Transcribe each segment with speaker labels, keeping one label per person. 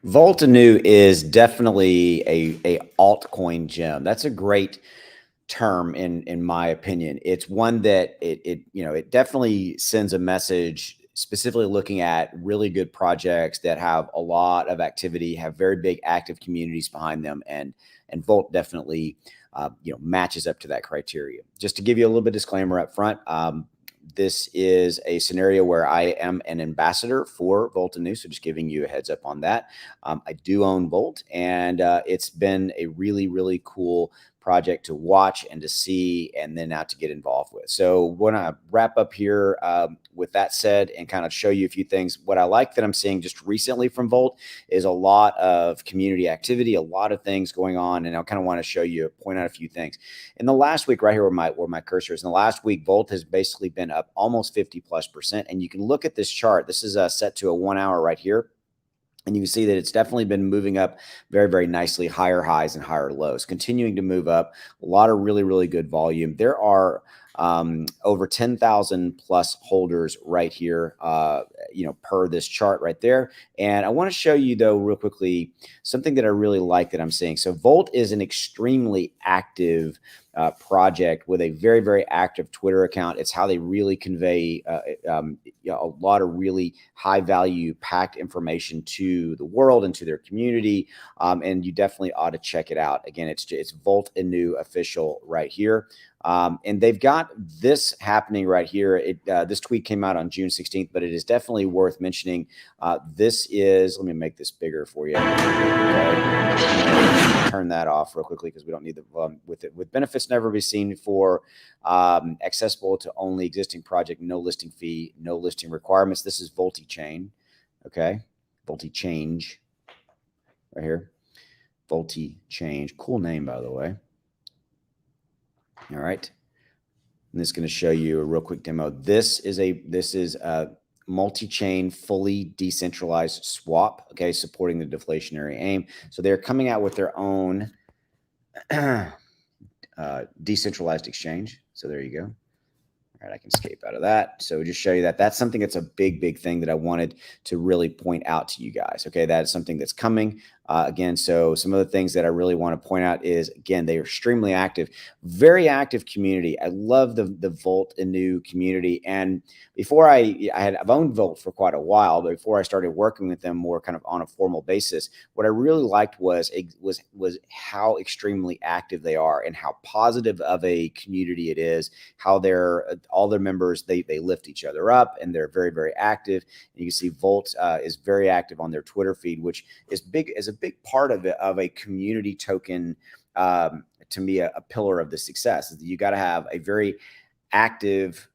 Speaker 1: Volt Anew is definitely a altcoin gem. That's a great term in my opinion. It's one that it definitely sends a message specifically looking at really good projects that have a lot of activity, have very big active communities behind them, and Volt definitely matches up to that criteria. Just to give you a little bit of disclaimer up front, this is a scenario where I am an ambassador for Volt Anew, so just giving you a heads up on that. I do own Volt, and it's been a really, really cool project to watch and to see, and then now to get involved with. So when I wrap up here with that said and kind of show you a few things, what I like that I'm seeing just recently from Volt is a lot of community activity, a lot of things going on, and I kind of want to show you, point out a few things. In the last week, right here where my cursor is, in the last week, Volt has basically been up almost 50+%. And you can look at this chart. This is set to a 1 hour right here. And you can see that it's definitely been moving up very, very nicely, higher highs and higher lows, continuing to move up. A lot of really, really good volume. There are over 10,000 plus holders right here, per this chart right there. And I want to show you, though, real quickly, something that I really like that I'm seeing. So Volt is an extremely active project with a very, very active Twitter account. It's how they really convey a lot of really high value packed information to the world and to their community. And you definitely ought to check it out. Again, it's Volt Anew official right here. And they've got this happening right here. This tweet came out on June 16th, but it is definitely worth mentioning. This is, let me make this bigger for you. Okay. Turn that off real quickly because we don't need the with benefits never be seen for accessible to only existing project, no listing fee, no listing requirements. This is Volti Chain. Okay. Volti Change right here. Volti Change. Cool name, by the way. All right. And this is going to show you a real quick demo. This is a multi-chain, fully decentralized swap, okay, supporting the deflationary aim. So they're coming out with their own decentralized exchange. So there you go. All right, I can escape out of that. So just show you that that's something that's a big, big thing that I wanted to really point out to you guys. Okay, that's something that's coming. Again, so some of the things that I really want to point out is, again, they are extremely active, very active community. I love the Volt Anew community. And before I've owned Volt for quite a while, but before I started working with them more kind of on a formal basis, what I really liked was how extremely active they are and how positive of a community it is, how all their members, they lift each other up and they're very, very active. And you can see Volt is very active on their Twitter feed, which is a big part of a community token. To me, a pillar of the success is that you got to have a very active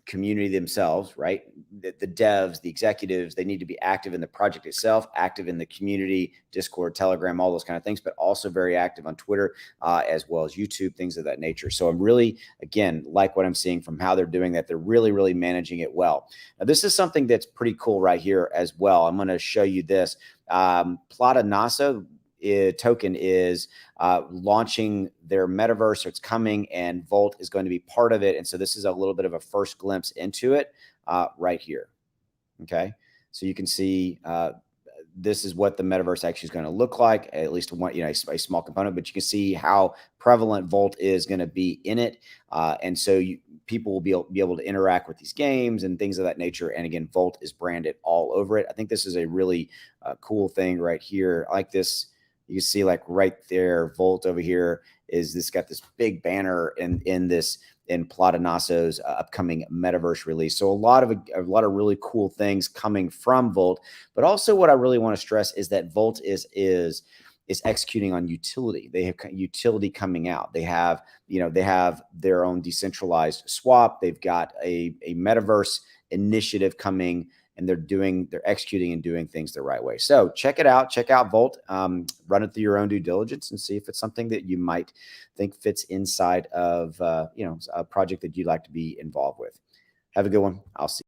Speaker 1: community themselves, right? The devs, the executives, they need to be active in the project itself, active in the community, Discord, Telegram, all those kind of things, but also very active on Twitter, as well as YouTube, things of that nature. So I'm really, again, like what I'm seeing from how they're doing that. They're really, really managing it well. Now, this is something that's pretty cool right here as well. I'm going to show you this. Plata NASA token is launching their metaverse. It's coming, and Volt is going to be part of it. And so this is a little bit of a first glimpse into it right here. Okay, so you can see this is what the metaverse actually is going to look like, at least one, a small component, but you can see how prevalent Volt is going to be in it. And so people will be able to interact with these games and things of that nature. And again, Volt is branded all over it. I think this is a really cool thing right here. I like this. You can see like right there, Volt over here is this got this big banner in Plata NASA's upcoming metaverse release. So a lot of really cool things coming from Volt. But also what I really want to stress is that Volt is executing on utility. They have utility coming out. They have their own decentralized swap. They've got a metaverse initiative coming, and they're executing and doing things the right way. So check it out. Check out Volt. Run it through your own due diligence and see if it's something that you might think fits inside of a project that you'd like to be involved with. Have a good one. I'll see you.